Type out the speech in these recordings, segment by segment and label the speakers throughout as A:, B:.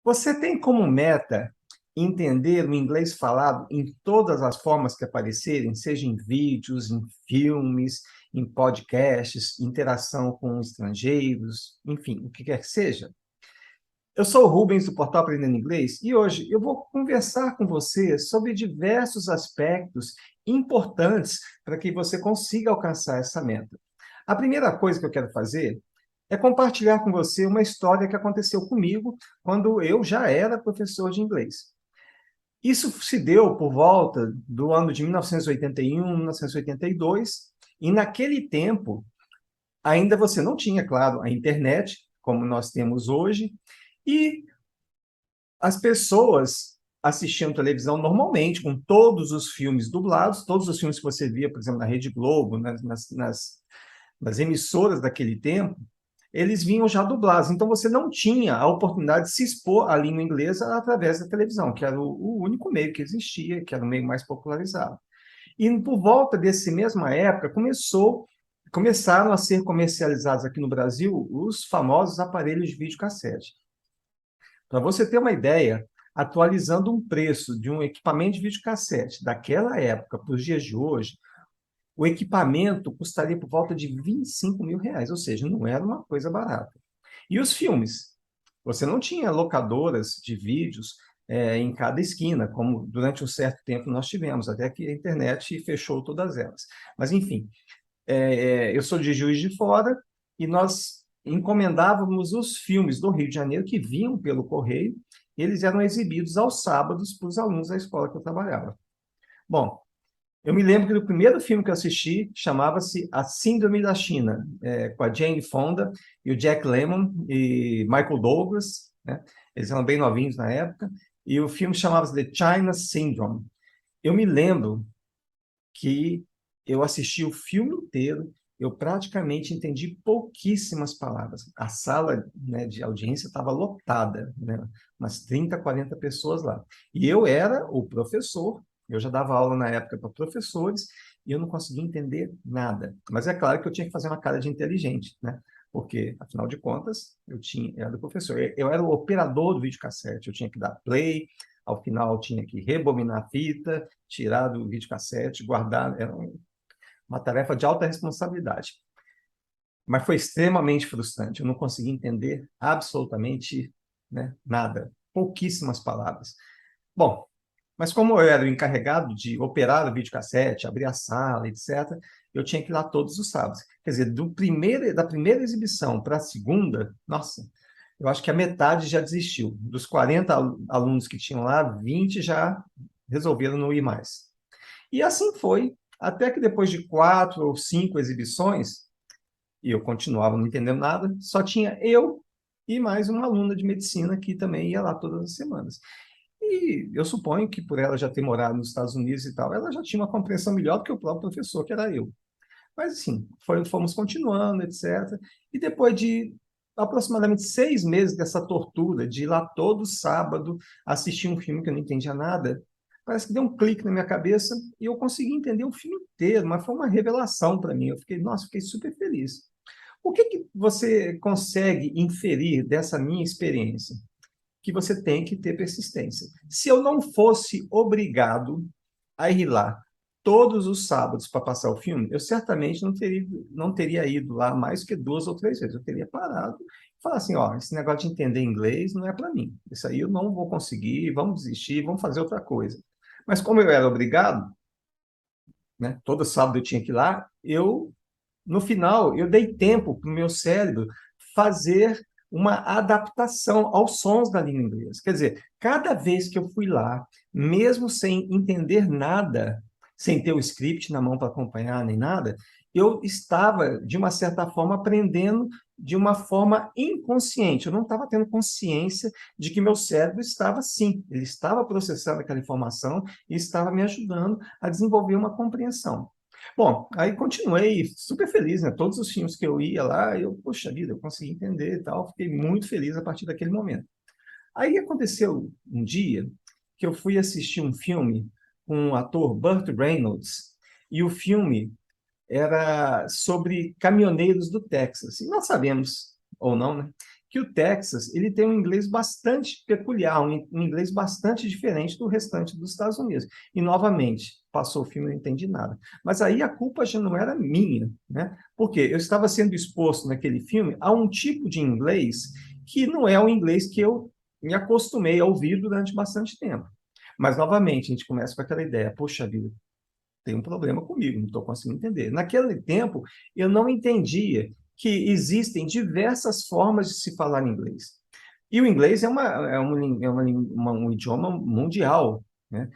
A: Você tem como meta entender o inglês falado em todas as formas que aparecerem, seja em vídeos, em filmes, em podcasts, interação com estrangeiros, enfim, o que quer que seja? Eu sou o Rubens, do Portal Aprendendo Inglês, e hoje eu vou conversar com você sobre diversos aspectos importantes para que você consiga alcançar essa meta. A primeira coisa que eu quero fazer é compartilhar com você uma história que aconteceu comigo quando eu já era professor de inglês. Isso se deu por volta do ano de 1981, 1982, e naquele tempo ainda você não tinha, claro, a internet, como nós temos hoje, e as pessoas assistiam televisão normalmente, com todos os filmes dublados, todos os filmes que você via, por exemplo, na Rede Globo, nas emissoras daquele tempo, eles vinham já dublados. Então, você não tinha a oportunidade de se expor à língua inglesa através da televisão, que era o único meio que existia, que era o meio mais popularizado. E por volta desse mesma época, começaram a ser comercializados aqui no Brasil os famosos aparelhos de videocassete. Para você ter uma ideia, atualizando um preço de um equipamento de videocassete daquela época para os dias de hoje, o equipamento custaria por volta de R$ 25.000, ou seja, não era uma coisa barata. E os filmes? Você não tinha locadoras de vídeos em cada esquina, como durante um certo tempo nós tivemos, até que a internet fechou todas elas. Mas, enfim, eu sou de Juiz de Fora e nós encomendávamos os filmes do Rio de Janeiro que vinham pelo correio, e eles eram exibidos aos sábados para os alunos da escola que eu trabalhava. Bom, eu me lembro que o primeiro filme que eu assisti chamava-se A Síndrome da China, com a Jane Fonda e o Jack Lemmon e Michael Douglas, né? Eles eram bem novinhos na época, e o filme chamava-se The China Syndrome. Eu me lembro que eu assisti o filme inteiro, eu praticamente entendi pouquíssimas palavras. A sala, né, de audiência estava lotada, né, umas 30, 40 pessoas lá. E eu era o professor, eu já dava aula na época para professores, e eu não conseguia entender nada. Mas é claro que eu tinha que fazer uma cara de inteligente, né? Porque, afinal de contas, eu era o professor. Eu era o operador do videocassete, eu tinha que dar play, ao final tinha que rebobinar a fita, tirar do videocassete, guardar. Era uma tarefa de alta responsabilidade. Mas foi extremamente frustrante. Eu não consegui entender absolutamente, né, nada. Pouquíssimas palavras. Bom, mas como eu era o encarregado de operar o videocassete, abrir a sala, etc., eu tinha que ir lá todos os sábados. Quer dizer, da primeira exibição para a segunda, nossa, eu acho que a metade já desistiu. Dos 40 alunos que tinham lá, 20 já resolveram não ir mais. E assim foi, até que depois de 4 ou 5 exibições, e eu continuava não entendendo nada, só tinha eu e mais uma aluna de medicina que também ia lá todas as semanas. E eu suponho que por ela já ter morado nos Estados Unidos e tal, ela já tinha uma compreensão melhor do que o próprio professor, que era eu. Mas assim, fomos continuando, etc. E depois de aproximadamente 6 meses dessa tortura, de ir lá todo sábado assistir um filme que eu não entendia nada, parece que deu um clique na minha cabeça e eu consegui entender o filme inteiro, mas foi uma revelação para mim. Eu fiquei, nossa, fiquei super feliz. O que que você consegue inferir dessa minha experiência? Que você tem que ter persistência. Se eu não fosse obrigado a ir lá todos os sábados para passar o filme, eu certamente não teria ido lá mais que 2 ou 3 vezes. Eu teria parado e falar assim, ó, esse negócio de entender inglês não é para mim. Isso aí eu não vou conseguir, vamos desistir, vamos fazer outra coisa. Mas como eu era obrigado, né, todo sábado eu tinha que ir lá, no final, eu dei tempo para o meu cérebro fazer uma adaptação aos sons da língua inglesa. Quer dizer, cada vez que eu fui lá, mesmo sem entender nada, sem ter o script na mão para acompanhar nem nada, eu estava, de uma certa forma, aprendendo de uma forma inconsciente. Eu não estava tendo consciência de que meu cérebro estava sim, ele estava processando aquela informação e estava me ajudando a desenvolver uma compreensão. Bom, aí continuei super feliz, né? Todos os filmes que eu ia lá, poxa vida, eu consegui entender e tal, fiquei muito feliz a partir daquele momento. Aí aconteceu um dia que eu fui assistir um filme com o ator Burt Reynolds, e o filme era sobre caminhoneiros do Texas. E nós sabemos, ou não, né, que o Texas ele tem um inglês bastante peculiar, um inglês bastante diferente do restante dos Estados Unidos. E, novamente, passou o filme e não entendi nada. Mas aí a culpa já não era minha, né? Porque eu estava sendo exposto naquele filme a um tipo de inglês que não é o inglês que eu me acostumei a ouvir durante bastante tempo. Mas, novamente, a gente começa com aquela ideia, poxa vida, tem um problema comigo, não estou conseguindo entender. Naquele tempo, eu não entendia que existem diversas formas de se falar inglês. E o inglês um idioma mundial, né?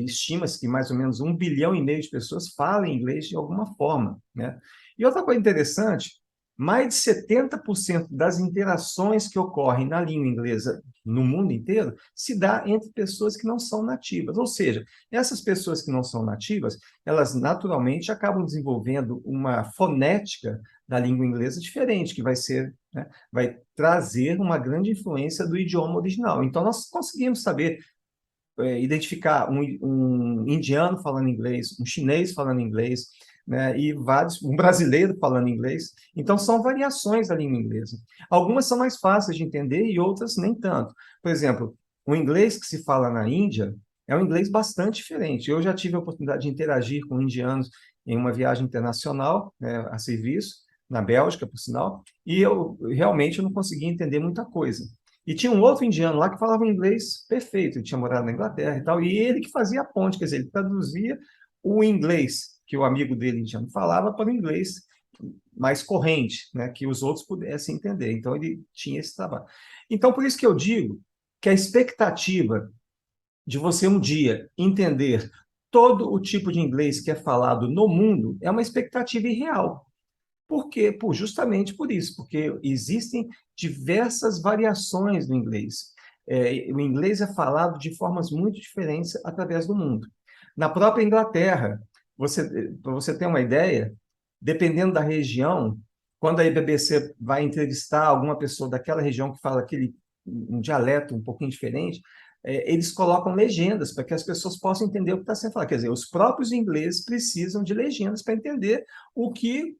A: Estima-se que mais ou menos 1,5 bilhão de pessoas falam inglês de alguma forma, né? E outra coisa interessante, mais de 70% das interações que ocorrem na língua inglesa no mundo inteiro se dá entre pessoas que não são nativas. Ou seja, essas pessoas que não são nativas, elas naturalmente acabam desenvolvendo uma fonética da língua inglesa diferente, que vai ser, né, vai trazer uma grande influência do idioma original. Então, nós conseguimos saber identificar um indiano falando inglês, um chinês falando inglês, né, e um brasileiro falando inglês. Então, são variações da língua inglesa. Algumas são mais fáceis de entender e outras nem tanto. Por exemplo, o inglês que se fala na Índia é um inglês bastante diferente. Eu já tive a oportunidade de interagir com indianos em uma viagem internacional, né, a serviço, na Bélgica, por sinal, e eu realmente não conseguia entender muita coisa. E tinha um outro indiano lá que falava inglês perfeito, ele tinha morado na Inglaterra e tal, e ele que fazia a ponte, quer dizer, ele traduzia o inglês que o amigo dele indiano falava para o inglês mais corrente, né, que os outros pudessem entender. Então, ele tinha esse trabalho. Então, por isso que eu digo que a expectativa de você um dia entender todo o tipo de inglês que é falado no mundo é uma expectativa irreal. Por quê? Justamente por isso, porque existem diversas variações do inglês. O inglês é falado de formas muito diferentes através do mundo. Na própria Inglaterra, para você ter uma ideia, dependendo da região, quando a BBC vai entrevistar alguma pessoa daquela região que fala um dialeto um pouquinho diferente, eles colocam legendas para que as pessoas possam entender o que está sendo falado. Quer dizer, os próprios ingleses precisam de legendas para entender o que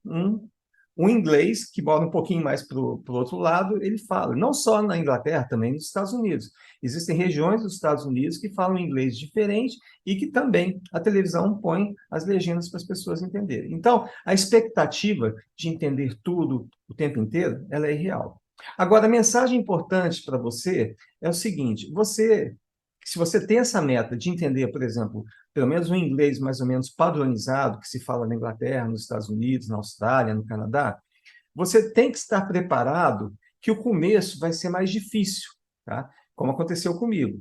A: o inglês, que mora um pouquinho mais para o outro lado, ele fala. Não só na Inglaterra, também nos Estados Unidos. Existem regiões dos Estados Unidos que falam inglês diferente e que também a televisão põe as legendas para as pessoas entenderem. Então, a expectativa de entender tudo o tempo inteiro, ela é irreal. Agora, a mensagem importante para você é o seguinte: se você tem essa meta de entender, por exemplo, pelo menos um inglês mais ou menos padronizado, que se fala na Inglaterra, nos Estados Unidos, na Austrália, no Canadá, você tem que estar preparado que o começo vai ser mais difícil, tá? Como aconteceu comigo.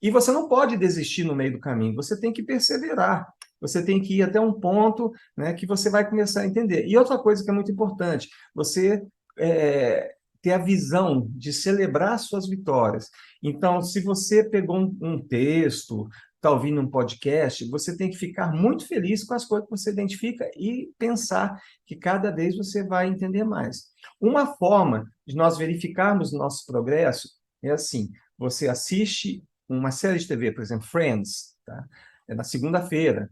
A: E você não pode desistir no meio do caminho, você tem que perseverar. Você tem que ir até um ponto, né, que você vai começar a entender. E outra coisa que é muito importante, você ter a visão de celebrar suas vitórias. Então, se você pegou um texto, está ouvindo um podcast, você tem que ficar muito feliz com as coisas que você identifica e pensar que cada vez você vai entender mais. Uma forma de nós verificarmos o nosso progresso é assim: você assiste uma série de TV, por exemplo, Friends, tá? É na segunda-feira.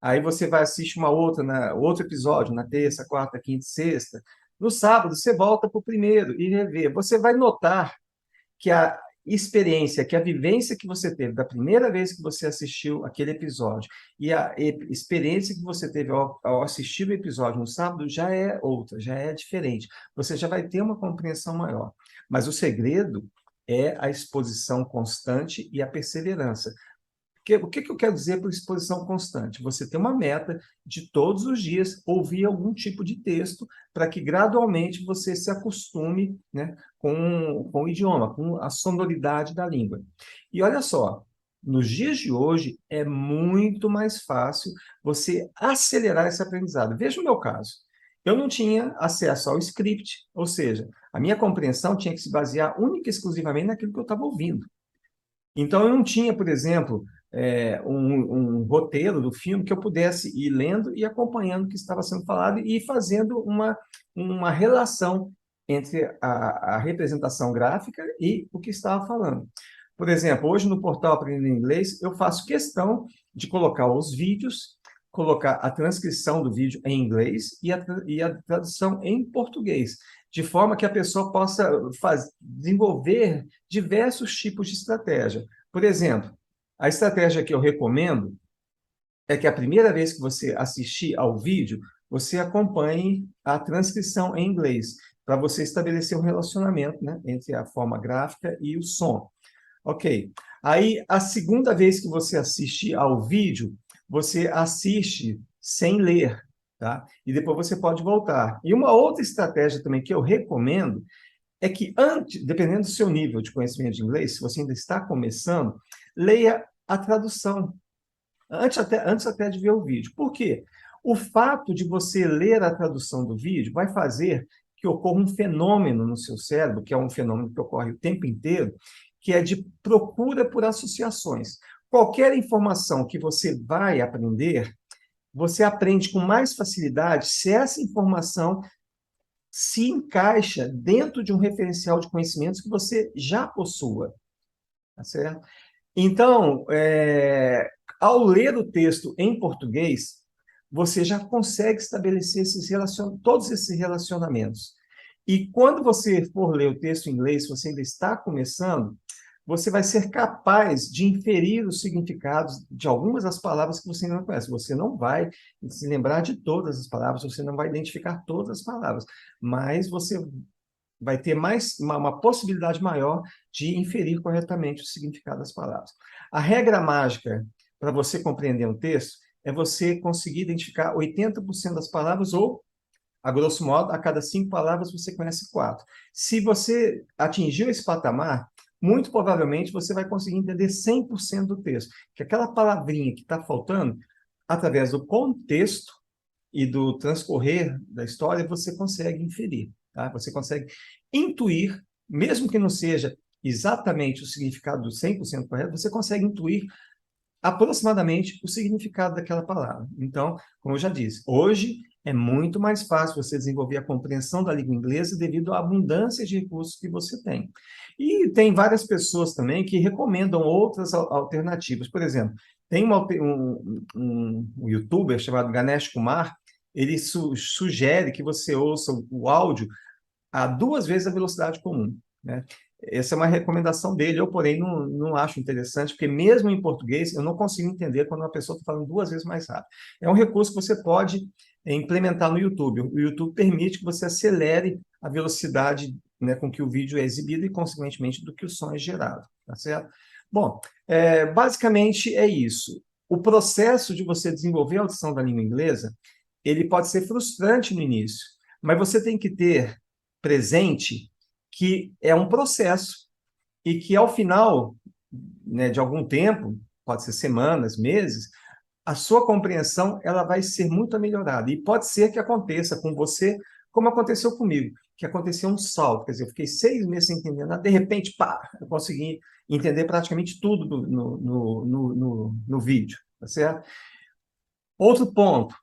A: Aí você vai assistir outro episódio na terça, quarta, quinta, sexta. No sábado, você volta para o primeiro e revê. Você vai notar que a experiência, que a vivência que você teve da primeira vez que você assistiu aquele episódio e a experiência que você teve ao assistir o episódio no sábado já é outra, já é diferente. Você já vai ter uma compreensão maior. Mas o segredo é a exposição constante e a perseverança. O que eu quero dizer por exposição constante? Você tem uma meta de todos os dias ouvir algum tipo de texto para que gradualmente você se acostume, né, com o idioma, com a sonoridade da língua. E olha só, nos dias de hoje é muito mais fácil você acelerar esse aprendizado. Veja o meu caso. Eu não tinha acesso ao script, ou seja, a minha compreensão tinha que se basear única e exclusivamente naquilo que eu estava ouvindo. Então, eu não tinha, por exemplo, um roteiro do filme que eu pudesse ir lendo e acompanhando o que estava sendo falado e fazendo uma relação entre a representação gráfica e o que estava falando. Por exemplo, hoje no portal Aprendendo Inglês, eu faço questão de colocar os vídeos, colocar a transcrição do vídeo em inglês e a tradução em português, de forma que a pessoa possa desenvolver diversos tipos de estratégia. Por exemplo, a estratégia que eu recomendo é que a primeira vez que você assistir ao vídeo, você acompanhe a transcrição em inglês, para você estabelecer um relacionamento, né, entre a forma gráfica e o som. Ok. Aí, a segunda vez que você assistir ao vídeo, você assiste sem ler, tá? E depois você pode voltar. E uma outra estratégia também que eu recomendo é que antes, dependendo do seu nível de conhecimento de inglês, se você ainda está começando, leia a tradução antes até de ver o vídeo. Por quê? O fato de você ler a tradução do vídeo vai fazer que ocorra um fenômeno no seu cérebro, que é um fenômeno que ocorre o tempo inteiro, que é de procura por associações. Qualquer informação que você vai aprender, você aprende com mais facilidade se essa informação se encaixa dentro de um referencial de conhecimentos que você já possua, tá certo? Então, ao ler o texto em português, você já consegue estabelecer todos esses relacionamentos. E quando você for ler o texto em inglês, se você ainda está começando, você vai ser capaz de inferir os significados de algumas das palavras que você ainda não conhece. Você não vai se lembrar de todas as palavras, você não vai identificar todas as palavras, mas você vai ter uma possibilidade maior de inferir corretamente o significado das palavras. A regra mágica para você compreender um texto é você conseguir identificar 80% das palavras ou, a grosso modo, a cada 5 palavras você conhece 4. Se você atingiu esse patamar, muito provavelmente você vai conseguir entender 100% do texto. Que aquela palavrinha que está faltando, através do contexto e do transcorrer da história, você consegue inferir, tá? Você consegue intuir, mesmo que não seja exatamente o significado do 100% correto, você consegue intuir aproximadamente o significado daquela palavra. Então, como eu já disse, hoje é muito mais fácil você desenvolver a compreensão da língua inglesa devido à abundância de recursos que você tem. E tem várias pessoas também que recomendam outras alternativas. Por exemplo, tem um youtuber chamado Ganesh Kumar, ele sugere que você ouça o áudio a 2 vezes a velocidade comum, né? Essa é uma recomendação dele, eu, porém, não acho interessante, porque mesmo em português, eu não consigo entender quando uma pessoa está falando 2 vezes mais rápido. É um recurso que você pode implementar no YouTube. O YouTube permite que você acelere a velocidade, né, com que o vídeo é exibido e, consequentemente, do que o som é gerado, tá certo? Bom, basicamente é isso. O processo de você desenvolver a audição da língua inglesa, ele pode ser frustrante no início, mas você tem que ter presente que é um processo e que, ao final, né, de algum tempo, pode ser semanas, meses, a sua compreensão ela vai ser muito melhorada. E pode ser que aconteça com você, como aconteceu comigo, que aconteceu um salto. Quer dizer, eu fiquei 6 meses sem entender nada, de repente, pá, eu consegui entender praticamente tudo no vídeo, tá certo? Outro ponto,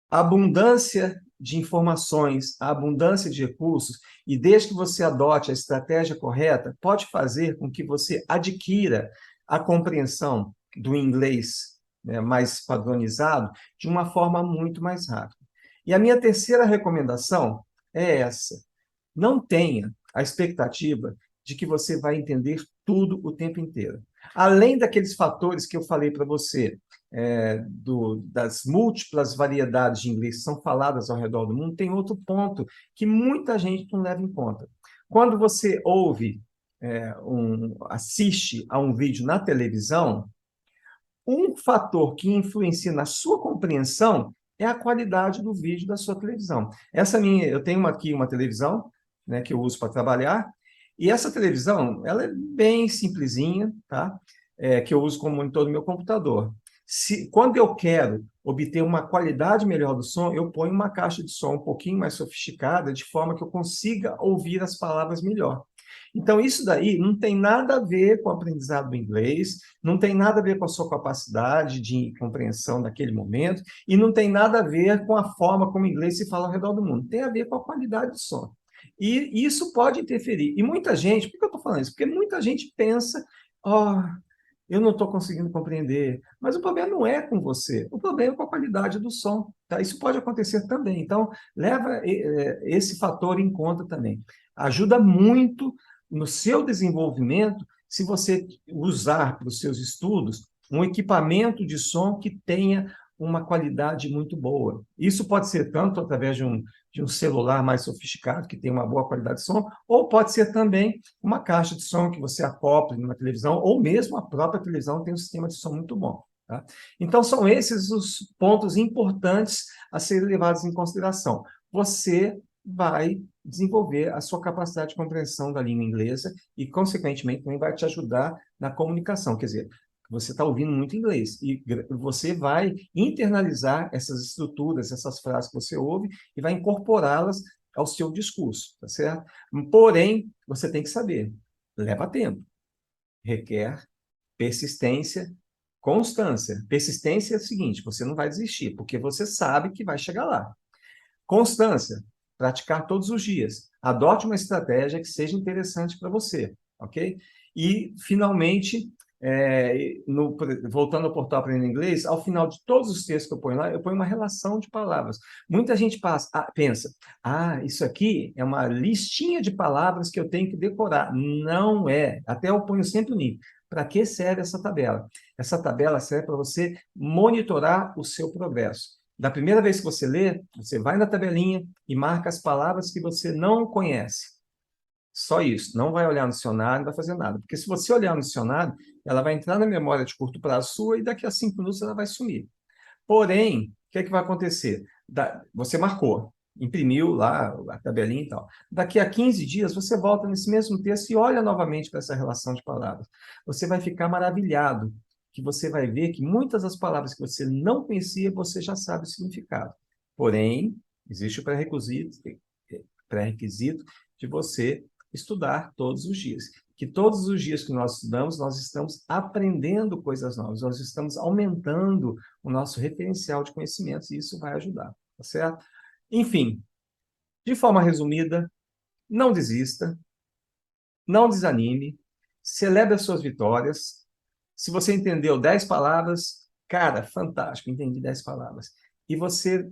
A: a abundância de informações, a abundância de recursos, e desde que você adote a estratégia correta, pode fazer com que você adquira a compreensão do inglês, né, mais padronizado de uma forma muito mais rápida. E a minha terceira recomendação é essa: não tenha a expectativa de que você vai entender tudo o tempo inteiro. Além daqueles fatores que eu falei para você, das múltiplas variedades de inglês que são faladas ao redor do mundo, tem outro ponto que muita gente não leva em conta. Quando você assiste a um vídeo na televisão, um fator que influencia na sua compreensão é a qualidade do vídeo da sua televisão. Eu tenho aqui uma televisão, né, que eu uso para trabalhar, e essa televisão, ela é bem simplesinha, tá? Que eu uso como monitor do meu computador. Quando eu quero obter uma qualidade melhor do som, eu ponho uma caixa de som um pouquinho mais sofisticada, de forma que eu consiga ouvir as palavras melhor. Então, isso daí não tem nada a ver com o aprendizado do inglês, não tem nada a ver com a sua capacidade de compreensão daquele momento, e não tem nada a ver com a forma como o inglês se fala ao redor do mundo. Tem a ver com a qualidade do som. E isso pode interferir. E muita gente, por que eu estou falando isso? Porque muita gente pensa, eu não estou conseguindo compreender. Mas o problema não é com você, o problema é com a qualidade do som. Tá? Isso pode acontecer também. Então, leva esse fator em conta também. Ajuda muito no seu desenvolvimento se você usar para os seus estudos um equipamento de som que tenha uma qualidade muito boa. Isso pode ser tanto através de um celular mais sofisticado, que tem uma boa qualidade de som, ou pode ser também uma caixa de som que você acople numa televisão, ou mesmo a própria televisão tem um sistema de som muito bom. Tá? Então, são esses os pontos importantes a serem levados em consideração. Você vai desenvolver a sua capacidade de compreensão da língua inglesa e, consequentemente, também vai te ajudar na comunicação. Quer dizer, você está ouvindo muito inglês e você vai internalizar essas estruturas, essas frases que você ouve e vai incorporá-las ao seu discurso, tá certo? Porém, você tem que saber, leva tempo, requer persistência, constância. Persistência é o seguinte, você não vai desistir, porque você sabe que vai chegar lá. Constância, praticar todos os dias. Adote uma estratégia que seja interessante para você, ok? E, finalmente, voltando ao portal Aprendendo Inglês, ao final de todos os textos que eu ponho lá, eu ponho uma relação de palavras. Muita gente pensa, isso aqui é uma listinha de palavras que eu tenho que decorar. Não é. Até eu ponho sempre o link. Para que serve essa tabela? Essa tabela serve para você monitorar o seu progresso. Da primeira vez que você lê, você vai na tabelinha e marca as palavras que você não conhece. Só isso. Não vai olhar no dicionário, não vai fazer nada. Porque se você olhar no dicionário, ela vai entrar na memória de curto prazo sua e daqui a 5 minutos ela vai sumir. Porém, o que é que vai acontecer? Você marcou, imprimiu lá a tabelinha e tal. Daqui a 15 dias, você volta nesse mesmo texto e olha novamente para essa relação de palavras. Você vai ficar maravilhado, que você vai ver que muitas das palavras que você não conhecia, você já sabe o significado. Porém, existe o pré-requisito de você estudar todos os dias. Que todos os dias que nós estudamos, nós estamos aprendendo coisas novas, nós estamos aumentando o nosso referencial de conhecimentos e isso vai ajudar, tá certo? Enfim, de forma resumida, não desista, não desanime, celebre as suas vitórias. Se você entendeu 10 palavras, cara, fantástico, entendi 10 palavras. E você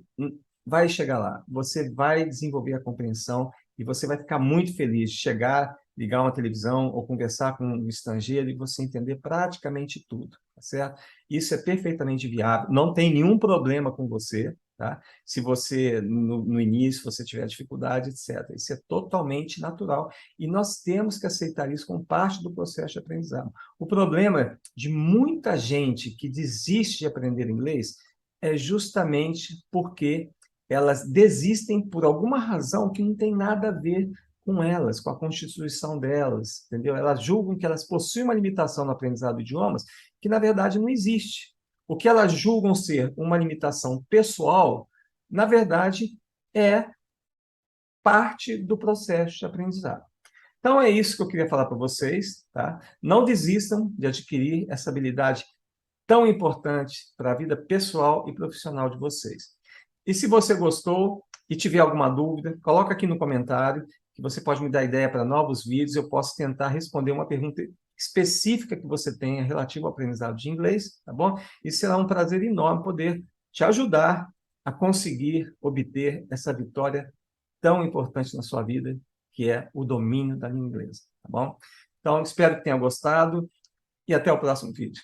A: vai chegar lá, você vai desenvolver a compreensão e você vai ficar muito feliz de chegar, ligar uma televisão ou conversar com um estrangeiro e você entender praticamente tudo, tá certo? Isso é perfeitamente viável, não tem nenhum problema com você, tá? Se você, no início, você tiver dificuldade, etc. Isso é totalmente natural e nós temos que aceitar isso como parte do processo de aprendizado. O problema de muita gente que desiste de aprender inglês é justamente porque elas desistem por alguma razão que não tem nada a ver com elas, com a constituição delas, entendeu? Elas julgam que elas possuem uma limitação no aprendizado de idiomas que, na verdade, não existe. O que elas julgam ser uma limitação pessoal, na verdade, é parte do processo de aprendizado. Então, é isso que eu queria falar para vocês, tá? Não desistam de adquirir essa habilidade tão importante para a vida pessoal e profissional de vocês. E se você gostou e tiver alguma dúvida, coloca aqui no comentário, que você pode me dar ideia para novos vídeos, eu posso tentar responder uma pergunta específica que você tenha relativa ao aprendizado de inglês, tá bom? E será um prazer enorme poder te ajudar a conseguir obter essa vitória tão importante na sua vida, que é o domínio da língua inglesa, tá bom? Então, espero que tenha gostado e até o próximo vídeo.